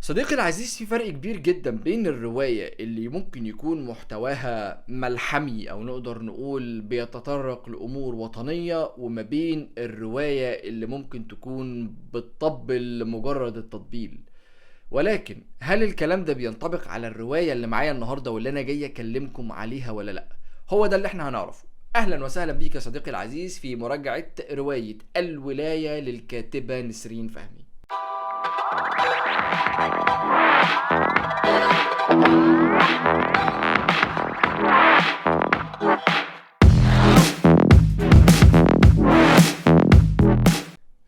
صديقي العزيز، في فرق كبير جدا بين الرواية اللي ممكن يكون محتواها ملحمي أو نقدر نقول بيتطرق لأمور وطنية، وما بين الرواية اللي ممكن تكون بتطبل لمجرد التطبيل. ولكن هل الكلام ده بينطبق على الرواية اللي معايا النهاردة واللي أنا جاي أكلمكم عليها ولا لأ؟ هو ده اللي احنا هنعرفه. أهلا وسهلا بيك يا صديقي العزيز في مراجعة رواية الولاية للكاتبة نسرين فهمي.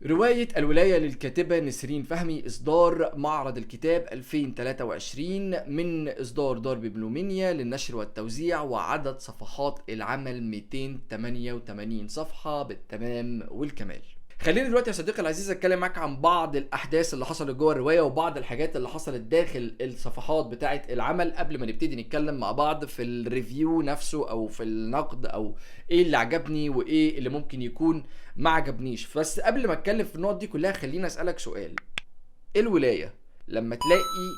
رواية الولاية للكاتبة نسرين فهمي إصدار معرض الكتاب 2023 من إصدار دار بيبلومينيا للنشر والتوزيع، وعدد صفحات العمل 288 صفحة بالتمام والكمال. خليني دلوقتي يا صديقي العزيز اتكلم معاك عن بعض الاحداث اللي حصلت جوه الروايه وبعض الحاجات اللي حصلت داخل الصفحات بتاعه العمل قبل ما نبتدي نتكلم مع بعض في الريفيو نفسه او في النقد، او ايه اللي عجبني وايه اللي ممكن يكون ما عجبنيش. بس قبل ما اتكلم في النقط دي كلها خليني اسالك سؤال. الولايه، لما تلاقي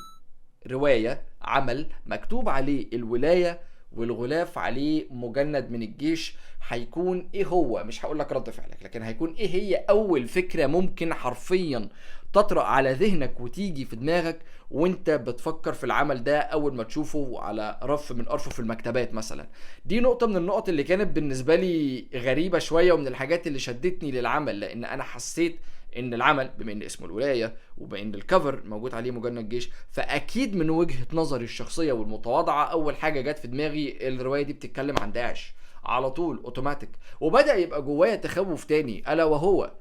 روايه عمل مكتوب عليه الولايه والغلاف عليه مجند من الجيش، هيكون ايه هو؟ مش هقول لك رد فعلك، لكن هيكون ايه هي اول فكره ممكن حرفيا تطرأ على ذهنك وتيجي في دماغك وانت بتفكر في العمل ده اول ما تشوفه على رف من ارفف المكتبات مثلا؟ دي نقطه من النقط اللي كانت بالنسبه لي غريبه شويه، ومن الحاجات اللي شدتني للعمل، لان انا حسيت ان العمل بما ان اسمه الولايه وبما ان الكفر موجود عليه مجند جيش، فاكيد من وجهه نظري الشخصيه والمتواضعه اول حاجه جت في دماغي الروايه دي بتتكلم عن داعش على طول اوتوماتيك. وبدأ يبقى جوايا تخوف تاني، الا وهو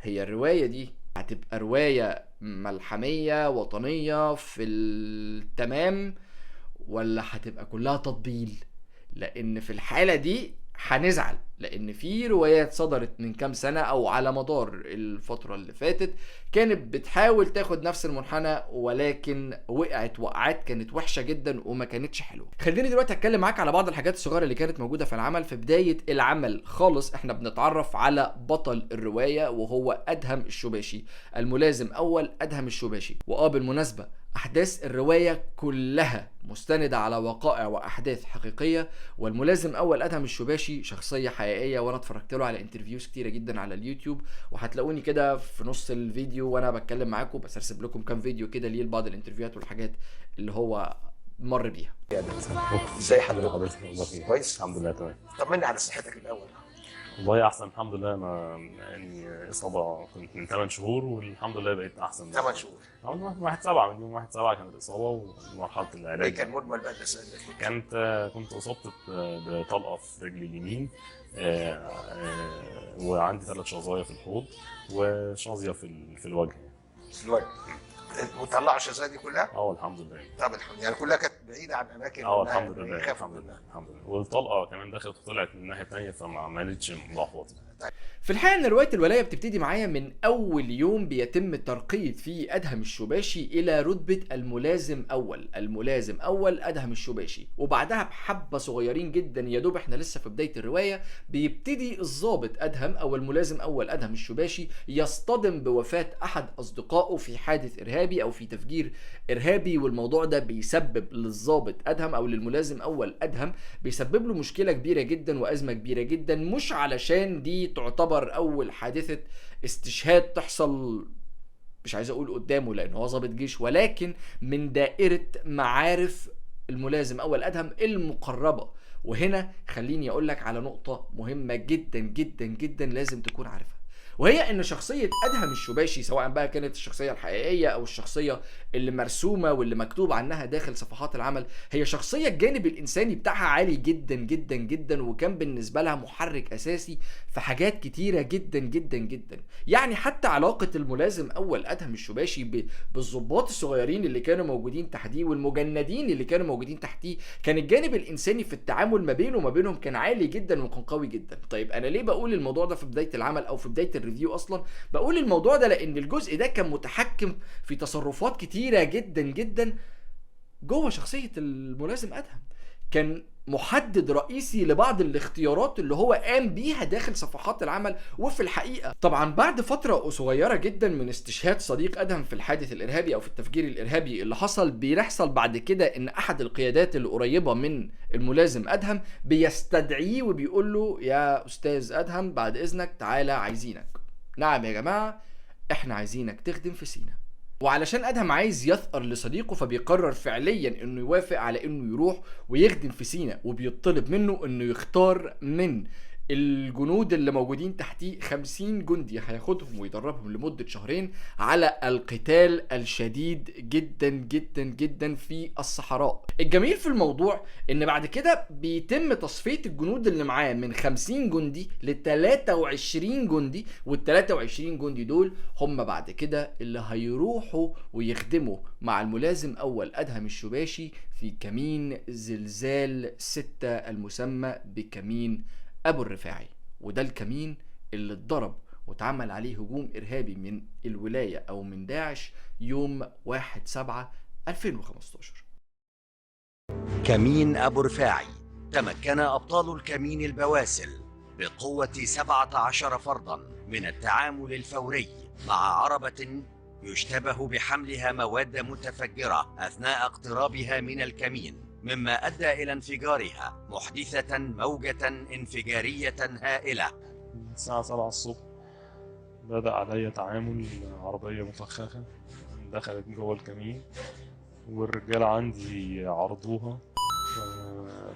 هي الرواية دي هتبقى رواية ملحمية وطنية في التمام، ولا هتبقى كلها تطبيل؟ لان في الحالة دي هنزعل، لان في روايات صدرت من كام سنة او على مدار الفترة اللي فاتت كانت بتحاول تاخد نفس المنحنى، ولكن وقعت كانت وحشة جدا وما كانتش حلوة. خليني دلوقتي اتكلم معاك على بعض الحاجات الصغيرة اللي كانت موجودة في العمل. في بداية العمل خالص احنا بنتعرف على بطل الرواية وهو ادهم الشباشي، الملازم اول ادهم الشباشي. بالمناسبة احداث الرواية كلها مستندة على وقائع واحداث حقيقية، والملازم اول ادهم الشباشي شخصية حقيقية، وانا اتفرجت له على انترفيوز كتيرة جدا على اليوتيوب، وهتلاقوني كده في نص الفيديو وانا بتكلم معاكم بسرسب لكم كام فيديو كده ليه لبعض الانترفيوهات والحاجات اللي هو مر بيها. ازاي حضرتك؟ حضرتك كويس؟ الحمد لله تمام. طمني على صحتك الاول. والله احسن الحمد لله. انا يعني اصابه كنت من 8 شهور والحمد لله بقيت احسن. 8 شهور. من 1/7، من يوم 1/7 كانت الاصابه ومرحله ايه العلاج. كان مجمل بقى الاسئله؟ كنت اصبت بطلقه في رجلي اليمين، وعندي 3 شظايا في الحوض وشظيه في الوجه. الوجه. وطلعوا الشظايا دي كلها؟ الحمد لله. طب الحمد لله، يعني كلها كانت بعيده عن اماكن الحمد لله يخافوا الحمد لله منها. الحمد لله. والطلقه كمان دخلت وطلعت من الناحيه الثانيه فما عملتش ملخبطه. في الحقيقة ان رواية الولاية بتبتدي معايا من اول يوم بيتم ترقية فيه ادهم الشباشي الى رتبة الملازم اول ادهم الشباشي، وبعدها بحبة صغيرين جدا يا دوب احنا لسه في بداية الرواية بيبتدي الضابط ادهم او الملازم اول ادهم الشباشي يصطدم بوفاة احد اصدقائه في حادث ارهابي او في تفجير ارهابي، والموضوع ده بيسبب للضابط ادهم او للملازم اول ادهم بيسبب له مشكلة كبيرة جدا وازمة كبيرة جدا، مش علشان دي تعتبر اول حادثة استشهاد تحصل، مش عايز اقول قدامه لان هو ضابط جيش، ولكن من دائرة معارف الملازم اول ادهم المقربة. وهنا خليني اقول لك على نقطة مهمة جدا جدا جدا لازم تكون عارفها، وهي ان شخصية ادهم الشباشي سواء بقى كانت الشخصية الحقيقية او الشخصية اللي مرسومة واللي مكتوب عنها داخل صفحات العمل، هي شخصية الجانب الانساني بتاعها عالي جدا جدا جدا، وكان بالنسبة لها محرك اساسي في حاجات كتيرة جدا جدا جدا. يعني حتى علاقة الملازم اول ادهم الشباشي بالضباط الصغيرين اللي كانوا موجودين تحتيه والمجندين اللي كانوا موجودين تحتيه، كان الجانب الانساني في التعامل ما بينه وما بينهم كان عالي جدا وكان قوي جدا. طيب انا ليه بقول الموضوع ده في بداية العمل او في بداية الريفيو؟ اصلا بقول الموضوع ده لان الجزء ده كان متحكم في تصرفات كتيرة جدا جدا جوه شخصية الملازم ادهم. كان محدد رئيسي لبعض الاختيارات اللي هو قام بيها داخل صفحات العمل. وفي الحقيقة طبعا بعد فترة صغيرة جدا من استشهاد صديق ادهم في الحادث الارهابي او في التفجير الارهابي اللي حصل، بيحصل بعد كده ان احد القيادات اللي قريبة من الملازم ادهم بيستدعيه وبيقول له يا استاذ ادهم بعد اذنك تعالى عايزينك. نعم يا جماعة احنا عايزينك تخدم في سينا. وعلشان ادهم عايز يثأر لصديقه فبيقرر فعليا انه يوافق على انه يروح ويخدم في سينا، وبيطلب منه انه يختار من الجنود اللي موجودين تحتيه 50 جندي هياخدهم ويدربهم لمدة شهرين على القتال الشديد جدا جدا جدا في الصحراء. الجميل في الموضوع ان بعد كده بيتم تصفية الجنود اللي معاه من 50 جندي ل 23 جندي، وال 23 جندي دول هم بعد كده اللي هيروحوا ويخدموا مع الملازم اول ادهم الشباشي في كمين زلزال 6 المسمى بكمين ابو الرفاعي. وده الكمين اللي اتضرب واتعمل عليه هجوم ارهابي من الولاية او من داعش يوم 1/7/2015. كمين أبو رفاعي تمكن أبطال الكمين البواسل بقوة 17 فردا من التعامل الفوري مع عربة يشتبه بحملها مواد متفجرة أثناء اقترابها من الكمين، مما أدى إلى انفجارها محدثة موجة انفجارية هائلة. الساعة 7 الصبح بدأ عليا تعامل عربية مفخخة دخلت جوه الكمين، والرجالة عندي عرضوها،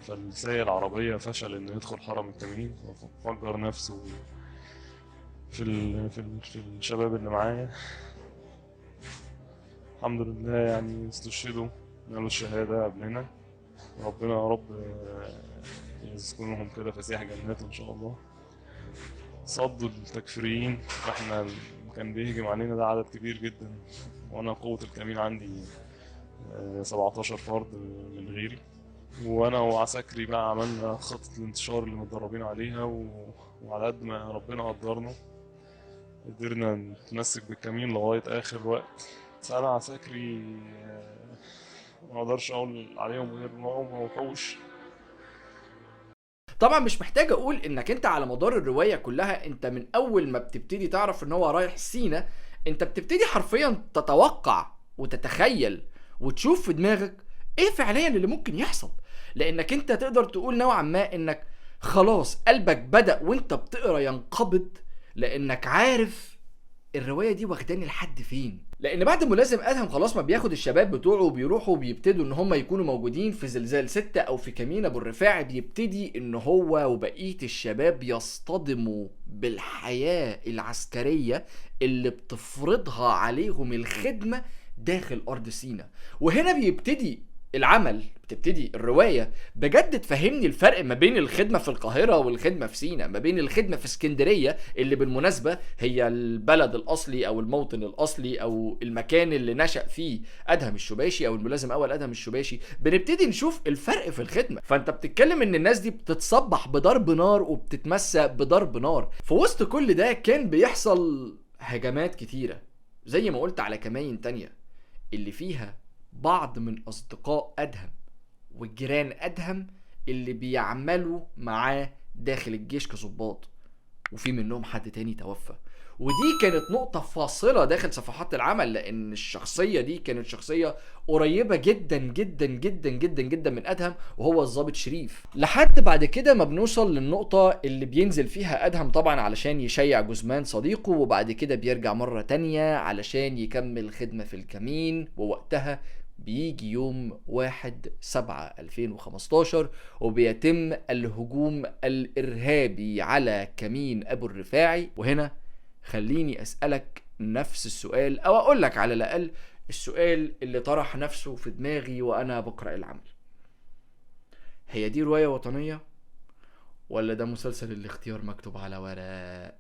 فالسايق العربية فشل إنه يدخل حرم الكمين وفجر نفسه في الشباب اللي معايا. الحمد لله يعني استشهدوا، نالوا الشهادة قبلنا، ربنا يا رب يسكنهم كده فسيح جناته إن شاء الله. صدوا التكفيريين، احنا كان بيهجم علينا ده عدد كبير جدا، وانا قوة الكمين عندي 17 فرد من غيري، وانا وعساكري بقى عملنا خطة الانتشار اللي متدربين عليها، وعلى قد ما ربنا قدرنا قدرنا نتمسك بالكمين لغاية اخر وقت. سأل عساكري ما اقدرش اقول عليهم غير انهم وحوش. طبعا مش محتاج اقول انك انت على مدار الرواية كلها انت من اول ما بتبتدي تعرف ان هو رايح سينا انت بتبتدي حرفيا تتوقع وتتخيل وتشوف في دماغك ايه فعليا اللي ممكن يحصل، لانك انت تقدر تقول نوعا ما انك خلاص قلبك بدأ وانت بتقرا ينقبض، لانك عارف الرواية دي واخداني لحد فين. لان بعد ملازم ادهم خلاص ما بياخد الشباب بتوعه وبيروحوا وبيبتدوا ان هم يكونوا موجودين في زلزال 6 او في كمين ابو الرفاعي، بيبتدي ان هو وبقية الشباب يصطدموا بالحياة العسكرية اللي بتفرضها عليهم الخدمة داخل ارض سينا. وهنا بيبتدي العمل، بتبتدي الرواية بجد تفهمني الفرق ما بين الخدمة في القاهرة والخدمة في سينا، ما بين الخدمة في اسكندرية اللي بالمناسبة هي البلد الأصلي أو الموطن الأصلي أو المكان اللي نشأ فيه أدهم الشباشي أو الملازم أول أدهم الشباشي. بنبتدي نشوف الفرق في الخدمة. فأنت بتتكلم إن الناس دي بتتصبح بضرب نار وبتتمسى بضرب نار. في وسط كل ده كان بيحصل هجمات كتيرة زي ما قلت على كمائن تانية اللي فيها بعض من أصدقاء أدهم والجيران أدهم اللي بيعملوا معاه داخل الجيش كظباط، وفي منهم حد تاني توفى. ودي كانت نقطة فاصلة داخل صفحات العمل، لأن الشخصية دي كانت شخصية قريبة جدا جدا جدا جدا جدا من أدهم، وهو الضابط شريف. لحد بعد كده ما بنوصل للنقطة اللي بينزل فيها أدهم طبعا علشان يشيع جثمان صديقه، وبعد كده بيرجع مرة تانية علشان يكمل خدمة في الكمين. ووقتها بيجي يوم 1/7/2015 وبيتم الهجوم الإرهابي على كمين أبو الرفاعي. وهنا خليني أسألك نفس السؤال، أو أقولك على الأقل السؤال اللي طرح نفسه في دماغي وأنا بقرأ العمل: هي دي رواية وطنية ولا ده مسلسل الاختيار مكتوب على ورق؟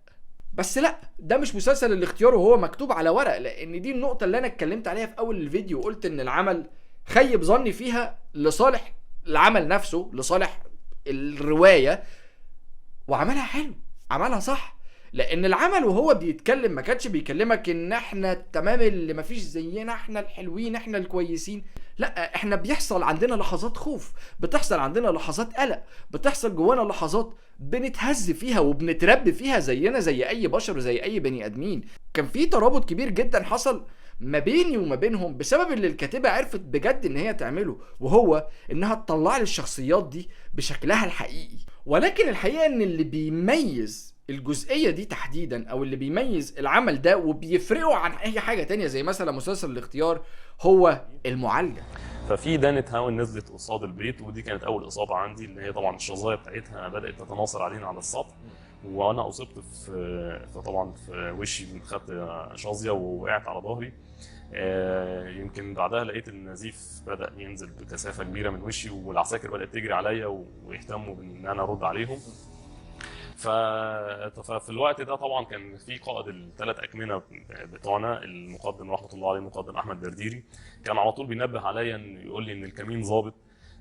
بس لا، ده مش مسلسل الاختيار وهو مكتوب على ورق، لان دي النقطة اللي انا اتكلمت عليها في اول الفيديو وقلت ان العمل خيب ظني فيها لصالح العمل نفسه، لصالح الرواية، وعملها حلو، عملها صح. لان العمل وهو بيتكلم ما كانش بيكلمك ان احنا التمام اللي مفيش زينا، احنا الحلوين، احنا الكويسين. لا، احنا بيحصل عندنا لحظات خوف، بتحصل عندنا لحظات قلق، بتحصل جوانا لحظات بنتهز فيها وبنتربي فيها زينا زي اي بشر وزي اي بني ادمين. كان في ترابط كبير جدا حصل ما بيني وما بينهم بسبب اللي الكاتبة عرفت بجد ان هي تعمله، وهو انها تطلع لي الشخصيات دي بشكلها الحقيقي. ولكن الحقيقة ان اللي بيميز الجزئية دي تحديدا، او اللي بيميز العمل ده وبيفرقه عن اي حاجة تانية زي مثلا مسلسل الاختيار، هو المعالجة. ففي دانة هاون نزلت قصاد البيت، ودي كانت اول اصابه عندي، اللي هي طبعا الشظايا بتاعتها بدات تتناثر علينا على السطح، وانا اصبت فطبعا في وشي خدت شظيه ووقعت على ظهري. يمكن بعدها لقيت النزيف بدا ينزل بكثافه كبيره من وشي، والعساكر بدات تجري عليا ويهتموا بان انا ارد عليهم. ففي الوقت ده طبعا كان في قائد الثلاث اكمنه بتوعنا، المقدم رحمه الله عليه المقدم احمد درديري، كان على طول بينبه عليا ان يقول لي ان الكمين ظابط،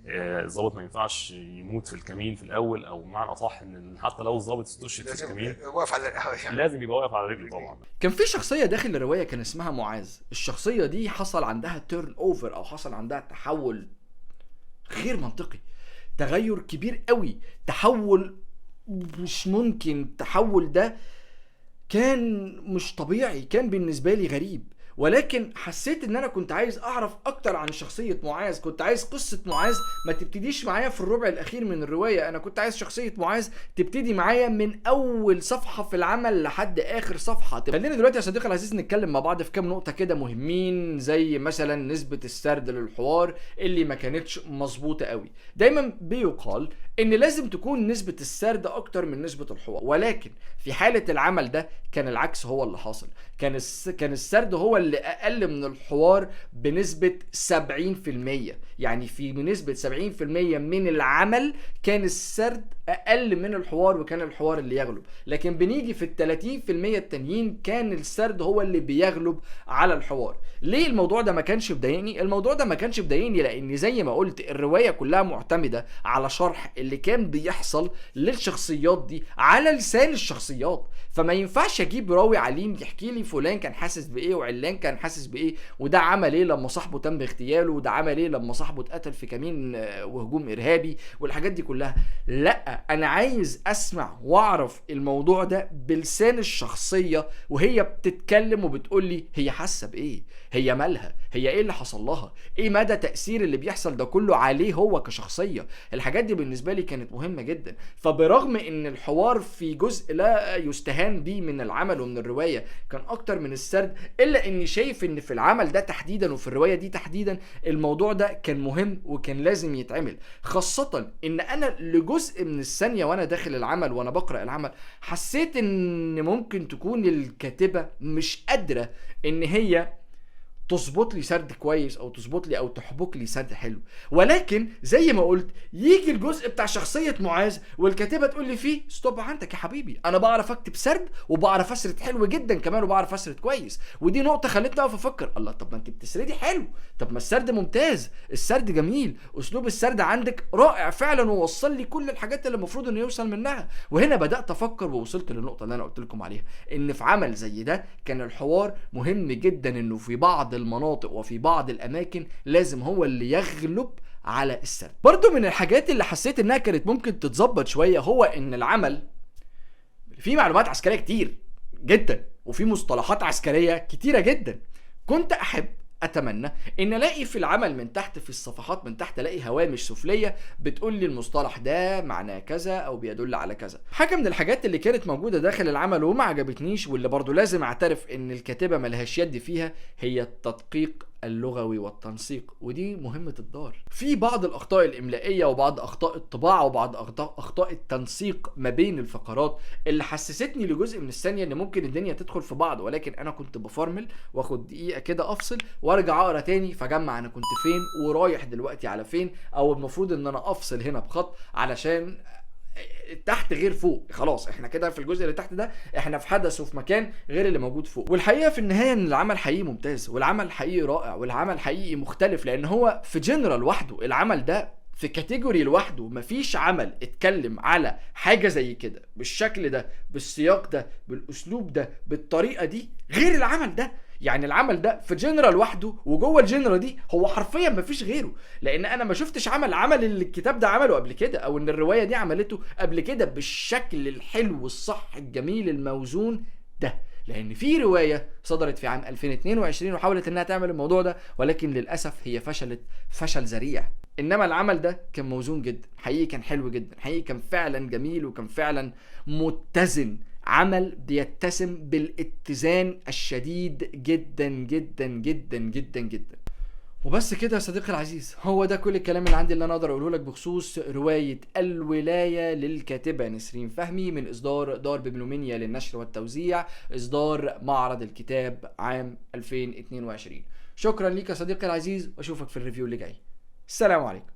الظابط ما ينفعش يموت في الكمين في الاول، او بمعنى اصح ان حتى لو الظابط استشهد في الكمين واقف على يعني. لازم يبقى واقف على رجله. طبعا كان في شخصية داخل الرواية كان اسمها معاذ. الشخصية دي حصل عندها تيرن اوفر، او حصل عندها تحول غير منطقي، تغير كبير قوي، تحول مش ممكن. التحول ده كان مش طبيعي، كان بالنسبة لي غريب. ولكن حسيت ان انا كنت عايز اعرف اكتر عن شخصية معاذ، كنت عايز قصة معاذ ما تبتديش معايا في الربع الاخير من الرواية، انا كنت عايز شخصية معاذ تبتدي معايا من اول صفحة في العمل لحد اخر صفحة. خلينا دلوقتي يا صديقي العزيز نتكلم مع بعض في كام نقطة كده مهمين، زي مثلا نسبة السرد للحوار اللي ما كانتش مظبوطة قوي. دايما بيقال ان لازم تكون نسبة السرد اكتر من نسبة الحوار، ولكن في حالة العمل ده كان العكس هو اللي حاصل. كان السرد هو اللي اقل من الحوار بنسبة 70%. يعني في بنسبة 70% من العمل كان السرد اقل من الحوار، وكان الحوار اللي يغلب. لكن بنيجي في 30% التانيين كان السرد هو اللي بيغلب على الحوار. ليه الموضوع ده ما كانش بضايقني؟ الموضوع ده ما كانش بضايقني لان زي ما قلت الرواية كلها معتمدة على شرح اللي كان بيحصل للشخصيات دي على لسان الشخصيات. فما ينفعش اجيب راوي عليم يحكي لي فلان كان حاسس بايه وعلان كان حاسس بايه، وده عمل ايه لما صاحبه تم اغتياله، وده عمل ايه لما صاحبه اتقتل في كمين وهجوم ارهابي والحاجات دي كلها. لا، انا عايز اسمع واعرف الموضوع ده بلسان الشخصية وهي بتتكلم وبتقول لي هي حاسه بايه، هي مالها، هي ايه اللي حصل لها، ايه مدى تأثير اللي بيحصل ده كله عليه هو كشخصية. الحاجات دي بالنسبة لي كانت مهمة جدا. فبرغم ان الحوار في جزء لا يستهان به من العمل ومن الرواية كان اكتر من السرد، الا اني شايف ان في العمل ده تحديدا وفي الرواية دي تحديدا الموضوع ده كان مهم وكان لازم يتعمل. خاصة ان انا لجزء من الثانية وانا داخل العمل وانا بقرأ العمل حسيت ان ممكن تكون الكاتبة مش قادرة ان هي تظبط لي سرد كويس او تظبط لي او تحبك لي سرد حلو. ولكن زي ما قلت يجي الجزء بتاع شخصية معاذ والكاتبة تقول لي فيه ستوب عندك يا حبيبي، انا بعرف اكتب سرد وبعرف اسرد حلو جدا كمان وبعرف اسرد كويس. ودي نقطة خلتني اقف افكر، الله طب ما انت بتسردي حلو، طب ما السرد ممتاز، السرد جميل، اسلوب السرد عندك رائع فعلا ووصل لي كل الحاجات اللي المفروض انه يوصل منها. وهنا بدأت افكر ووصلت للنقطة اللي انا قلت لكم عليها، ان في عمل زي ده كان الحوار مهم جدا، انه في بعض المناطق وفي بعض الاماكن لازم هو اللي يغلب على السرد. برضو من الحاجات اللي حسيت انها كانت ممكن تتظبط شوية هو ان العمل فيه معلومات عسكرية كتير جدا وفي مصطلحات عسكرية كتيرة جدا. كنت اتمنى ان الاقي في العمل من تحت في الصفحات من تحت الاقي هوامش سفليه بتقول لي المصطلح ده معناه كذا او بيدل على كذا. حاجه من الحاجات اللي كانت موجوده داخل العمل وما عجبتنيش واللي برضو لازم اعترف ان الكاتبه ملهاش يد فيها هي التدقيق اللغوي والتنسيق، ودي مهمة الدار. في بعض الأخطاء الإملائية وبعض أخطاء الطباعة وبعض أخطاء التنسيق ما بين الفقرات اللي حسستني لجزء من الثانية إن ممكن الدنيا تدخل في بعض، ولكن أنا كنت بفرمل واخد دقيقة كده أفصل وارجع أقرأ تاني فجمع أنا كنت فين ورايح دلوقتي على فين، أو المفروض إن أنا أفصل هنا بخط علشان تحت غير فوق. خلاص احنا كده في الجزء اللي تحت ده احنا في حدث وفي مكان غير اللي موجود فوق. والحقيقه في النهايه ان العمل حقيقي ممتاز والعمل حقيقي رائع والعمل حقيقي مختلف، لان هو في جنرال وحده العمل ده في كاتيجوري لوحده. مفيش عمل اتكلم على حاجة زي كده بالشكل ده، بالسياق ده، بالاسلوب ده، بالطريقة دي، غير العمل ده. يعني العمل ده في جنرا لوحده، وجوه الجنرا دي هو حرفيا مفيش غيره. لان انا ما شفتش عمل اللي الكتاب ده عمله قبل كده، او ان الرواية دي عملته قبل كده بالشكل الحلو الصح الجميل الموزون ده. لان في رواية صدرت في عام 2022 وحاولت انها تعمل الموضوع ده، ولكن للأسف هي فشلت فشل ذريع. انما العمل ده كان موزون جدا، حقيقي كان حلو جدا، حقيقي كان فعلا جميل، وكان فعلا متزن. عمل بيتسم بالاتزان الشديد جدا جدا جدا جدا جدا. وبس كده يا صديقي العزيز، هو ده كل الكلام اللي عندي اللي انا اقدر اقوله لك بخصوص رواية الولاية للكاتبة نسرين فهمي من اصدار دار ببلومينيا للنشر والتوزيع، اصدار معرض الكتاب عام 2022. شكرا ليك يا صديقي العزيز، واشوفك في الريفيو اللي جاي. السلام عليكم.